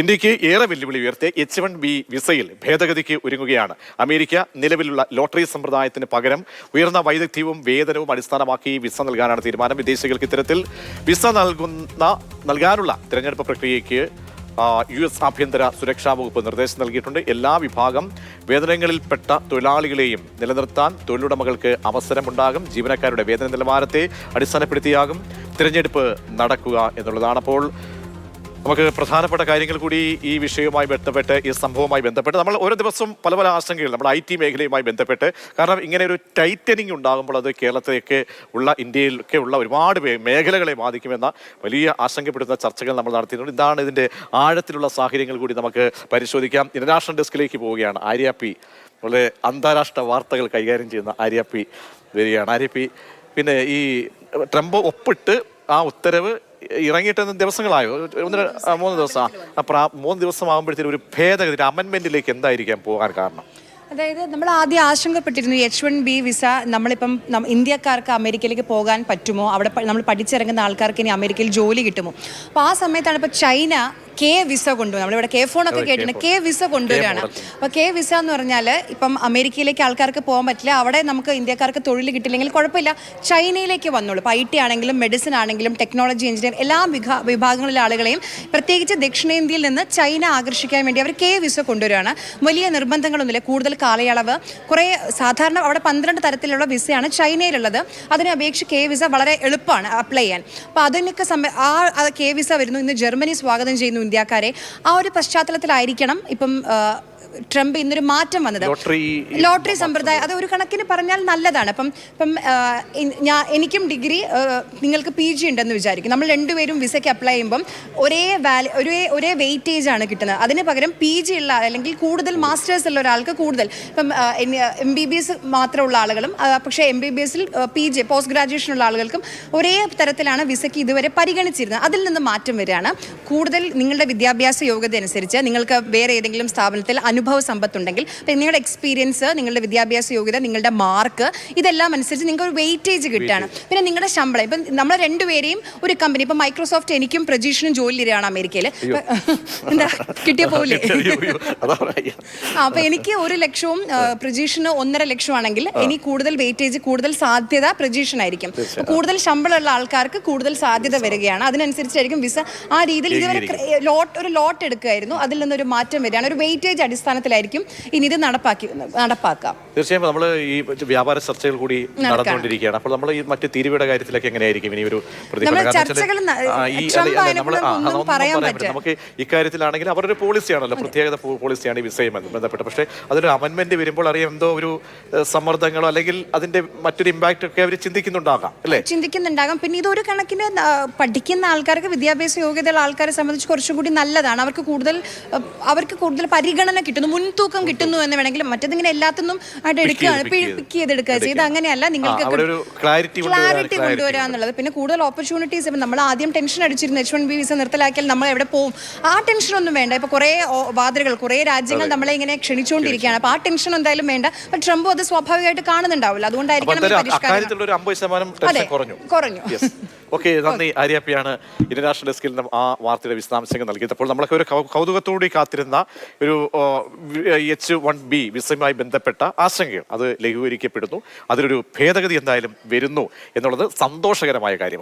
ഇന്ത്യക്ക് ഏറെ വെല്ലുവിളി ഉയർത്തിയ H-1B വിസയിൽ ഭേദഗതിക്ക് ഒരുങ്ങുകയാണ് അമേരിക്ക. നിലവിലുള്ള ലോട്ടറി സമ്പ്രദായത്തിന് പകരം ഉയർന്ന വൈദഗ്ധ്യവും വേതനവും അടിസ്ഥാനമാക്കി വിസ നൽകാനാണ് തീരുമാനം. വിദേശികൾക്ക് ഇത്തരത്തിൽ വിസ നൽകാനുള്ള തിരഞ്ഞെടുപ്പ് പ്രക്രിയയ്ക്ക് US ആഭ്യന്തര സുരക്ഷാ വകുപ്പ് നിർദ്ദേശം നൽകിയിട്ടുണ്ട്. എല്ലാ വിഭാഗം വേതനങ്ങളിൽപ്പെട്ട തൊഴിലാളികളെയും നിലനിർത്താൻ തൊഴിലുടമകൾക്ക് അവസരമുണ്ടാകും. ജീവനക്കാരുടെ വേതന നിലവാരത്തെ അടിസ്ഥാനപ്പെടുത്തിയാകും തിരഞ്ഞെടുപ്പ് നടക്കുക എന്നുള്ളതാണ്. അപ്പോൾ നമുക്ക് പ്രധാനപ്പെട്ട കാര്യങ്ങൾ കൂടി ഈ വിഷയവുമായി ബന്ധപ്പെട്ട്, ഈ സംഭവവുമായി ബന്ധപ്പെട്ട് നമ്മൾ ഓരോ ദിവസവും പല പല ആശങ്കകൾ നമ്മുടെ IT മേഖലയുമായി ബന്ധപ്പെട്ട്, കാരണം ഇങ്ങനെ ഒരു ടൈറ്റനിങ് ഉണ്ടാകുമ്പോൾ അത് കേരളത്തിലേക്ക് ഉള്ള, ഇന്ത്യയിലൊക്കെ ഉള്ള ഒരുപാട് മേഖലകളെ ബാധിക്കുമെന്ന വലിയ ആശങ്കപ്പെടുന്ന ചർച്ചകൾ നമ്മൾ നടത്തിയിട്ടുണ്ട്. ഇതാണ് ഇതിൻ്റെ ആഴത്തിലുള്ള സാഹചര്യങ്ങൾ കൂടി നമുക്ക് പരിശോധിക്കാം. ഇന്റർനാഷണൽ ഡെസ്കിലേക്ക് പോവുകയാണ് ആര്യ പി. വളരെ അന്താരാഷ്ട്ര വാർത്തകൾ കൈകാര്യം ചെയ്യുന്ന ആര്യ പി വരികയാണ്. ആര്യ പി, പിന്നെ ഈ ട്രംപ് ഒപ്പിട്ട് ആ ഉത്തരവ് ഇറങ്ങിയിട്ട് ദിവസങ്ങളായോ? 3 ദിവസം. അപ്പോൾ 3 ദിവസമാകുമ്പോഴത്തേക്കും ഒരു ഭേദഗതി, ഒരു അമെൻമെന്റിലേക്ക് എന്തായിരിക്കാം പോകാൻ കാരണം? അതായത് നമ്മൾ ആദ്യം ആശങ്കപ്പെട്ടിരുന്നു H-1B വിസ നമ്മളിപ്പം ഇന്ത്യക്കാർക്ക് അമേരിക്കയിലേക്ക് പോകാൻ പറ്റുമോ, അവിടെ നമ്മൾ പഠിച്ചിറങ്ങുന്ന ആൾക്കാർക്ക് ഇനി അമേരിക്കയിൽ ജോലി കിട്ടുമോ. അപ്പോൾ ആ സമയത്താണ് ഇപ്പോൾ ചൈന K വിസ കൊണ്ടുവരും. നമ്മളിവിടെ K4 ഒക്കെ കേട്ടിട്ടുണ്ട്. K വിസ കൊണ്ടുവരികയാണ്. അപ്പോൾ K വിസ എന്ന് പറഞ്ഞാൽ ഇപ്പം അമേരിക്കയിലേക്ക് ആൾക്കാർക്ക് പോകാൻ പറ്റില്ല, അവിടെ നമുക്ക് ഇന്ത്യക്കാർക്ക് തൊഴിൽ കിട്ടില്ലെങ്കിൽ കുഴപ്പമില്ല, ചൈനയിലേക്ക് വന്നോളൂ. ഇപ്പോൾ IT ആണെങ്കിലും മെഡിസിൻ ആണെങ്കിലും ടെക്നോളജി, എഞ്ചിനീയർ, എല്ലാ വിഭാഗങ്ങളിലെ ആളുകളെയും പ്രത്യേകിച്ച് ദക്ഷിണേന്ത്യയിൽ നിന്ന് ചൈന ആകർഷിക്കാൻ വേണ്ടി അവർ K വിസ കൊണ്ടുവരികയാണ്. വലിയ നിർബന്ധങ്ങളൊന്നുമില്ല, കൂടുതൽ കാലയളവ്, കുറേ സാധാരണ അവിടെ 12 തരത്തിലുള്ള വിസയാണ് ചൈനയിലുള്ളത്. അതിനെ അപേക്ഷിച്ച് K വിസ വളരെ എളുപ്പമാണ് അപ്ലൈ ചെയ്യാൻ. അപ്പോൾ അതിനൊക്കെ K വിസ വരുന്നു. ഇന്ന് ജർമ്മനി സ്വാഗതം ചെയ്യുന്നു ഇന്ത്യക്കാരെ. ആ ഒരു പശ്ചാത്തലത്തിലായിരിക്കണം ഇപ്പം ട്രംപ് ഇന്നൊരു മാറ്റം വന്നത്. ലോട്ടറി സമ്പ്രദായം അത് ഒരു കണക്കിന് പറഞ്ഞാൽ നല്ലതാണ്. ഇപ്പം എനിക്കും ഡിഗ്രി, നിങ്ങൾക്ക് PG ഉണ്ടെന്ന് വിചാരിക്കും. നമ്മൾ രണ്ടുപേരും വിസയ്ക്ക് അപ്ലൈ ചെയ്യുമ്പം ഒരേ വെയിറ്റേജ് ആണ് കിട്ടുന്നത്. അതിന് പകരം PG ഉള്ള അല്ലെങ്കിൽ കൂടുതൽ മാസ്റ്റേഴ്സ് ഉള്ള ഒരാൾക്ക് കൂടുതൽ, ഇപ്പം MBBS മാത്രമുള്ള ആളുകളും പക്ഷേ MBBSൽ PG പോസ്റ്റ് ഗ്രാജുവേഷൻ ഉള്ള ആളുകൾക്കും ഒരേ തരത്തിലാണ് വിസയ്ക്ക് ഇതുവരെ പരിഗണിച്ചിരുന്നത്. അതിൽ നിന്ന് മാറ്റം വരികയാണ്. കൂടുതൽ നിങ്ങളുടെ വിദ്യാഭ്യാസ യോഗ്യത അനുസരിച്ച് നിങ്ങൾക്ക് വേറെ ഏതെങ്കിലും സ്ഥാപനത്തിൽ അനുഭവ സമ്പത്തുണ്ടെങ്കിൽ, നിങ്ങളുടെ എക്സ്പീരിയൻസ്, നിങ്ങളുടെ വിദ്യാഭ്യാസ യോഗ്യത, നിങ്ങളുടെ മാർക്ക്, ഇതെല്ലാം അനുസരിച്ച് നിങ്ങൾക്ക് ഒരു വെയിറ്റേജ് കിട്ടുകയാണ്. പിന്നെ നിങ്ങളുടെ ശമ്പളം, ഇപ്പം നമ്മൾ രണ്ടുപേരെയും ഒരു കമ്പനി, ഇപ്പം മൈക്രോസോഫ്റ്റ് എനിക്കും പ്രജീഷിനും ജോലി തരികയാണ് അമേരിക്കയിൽ. എന്താ കിട്ടിയ പോലെ അപ്പൊ എനിക്ക് 1 ലക്ഷവും പ്രജീഷിന് 1.5 ലക്ഷം ആണെങ്കിൽ ഇനി കൂടുതൽ വെയിറ്റേജ്, കൂടുതൽ സാധ്യത പ്രജീഷിനായിരിക്കും. കൂടുതൽ ശമ്പളമുള്ള ആൾക്കാർക്ക് കൂടുതൽ സാധ്യത വരികയാണ്. അതിനനുസരിച്ചായിരിക്കും വിസ. ആ രീതിയിൽ ഇതുവരെ ഒരു ലോട്ട് എടുക്കുകയായിരുന്നു, അതിൽ നിന്നൊരു മാറ്റം വരികയാണ്. ഒരു വെയിറ്റേജ് അടിസ്ഥാനത്തിലായിരിക്കും ഇനി ഇത് നടപ്പാക്കാം. തീർച്ചയായും നമ്മൾ ഈ വ്യാപാര ചർച്ചകൾ കൂടി നടന്നുകൊണ്ടിരിക്കുകയാണ്. അപ്പോൾ നമ്മൾ ഈ മറ്റ് തീരുവയുടെ കാര്യത്തിലേക്ക് എങ്ങനെയായിരിക്കും ഇനി ഒരു നമുക്ക് ഇക്കാര്യത്തിലാണെങ്കിൽ അവരൊരു പോളിസിയാണല്ലോ, പ്രത്യേകത പോളിസിയാണ് ഈ വിസയുമായി ബന്ധപ്പെട്ട്. പക്ഷേ അതൊരു അമെൻമെന്റ് വരുമ്പോൾ അറിയാം എന്തോ ഒരു സമ്മർദ്ദങ്ങളോ അല്ലെങ്കിൽ അതിന്റെ മറ്റൊരു ഇമ്പാക്ട് ഒക്കെ അവർ ചിന്തിക്കുന്നുണ്ടാകാം, അല്ലേ? ചിന്തിക്കുന്നുണ്ടാകാം. പിന്നെ ഇതൊരു കണക്കിന് പഠിക്കുന്ന ആൾക്കാർക്ക്, വിദ്യാഭ്യാസ യോഗ്യതയുള്ള ആൾക്കാരെ സംബന്ധിച്ച് കുറച്ചുകൂടി നല്ലതാണ്. അവർക്ക് കൂടുതൽ പരിഗണന കിട്ടുന്നു, മുൻതൂക്കം കിട്ടുന്നു എന്ന് വേണമെങ്കിലും. മറ്റേതിങ്ങനെ എല്ലാത്തിനും ആയിട്ട് എടുക്കുകയാണ്, പിക്ക് ചെയ്തെടുക്കുക ചെയ്ത്. അങ്ങനെയല്ല, നിങ്ങൾക്ക് ക്ലാരിറ്റി കൊണ്ടുവരാന്നുള്ളത്. പിന്നെ കൂടുതൽ ഓപ്പർച്യൂണിറ്റീസ്. ഇപ്പം നമ്മൾ ആദ്യം ടെൻഷൻ അടിച്ചിരുന്നു H-1B വിസ നിർത്തലാക്കിയാൽ നമ്മൾ എവിടെ പോകും. ആ ടെൻഷനൊന്നും വേണ്ട. ഇപ്പൊ കുറേ വാതിലുകൾ, കുറേ രാജ്യങ്ങൾ നമ്മളെ ഇങ്ങനെ ക്ഷണിച്ചുകൊണ്ടിരിക്കുകയാണ്. അപ്പൊ ആ ടെൻഷൻ എന്തായാലും വേണ്ട. അപ്പൊ ട്രംപ് അത് സ്വാഭാവികമായിട്ട് കാണുന്നുണ്ടാവില്ല. അതുകൊണ്ടായിരിക്കണം കുറഞ്ഞു. ഓക്കെ, നന്ദി ആര്യ പിയാണ് ഇന്റർനാഷണൽ ഡെസ്കിൽ നിന്നും ആ വാർത്തയുടെ വിശദാംശങ്ങൾ നൽകിയത്. അപ്പോൾ നമ്മളൊക്കെ ഒരു കൗതുകത്തോടെ കാത്തിരുന്ന ഒരു H-1B വിസയുമായി ബന്ധപ്പെട്ട ആശങ്കകൾ അത് ലഘൂകരിക്കപ്പെടുന്നു. അതിലൊരു ഭേദഗതി എന്തായാലും വരുന്നു എന്നുള്ളത് സന്തോഷകരമായ കാര്യമാണ്.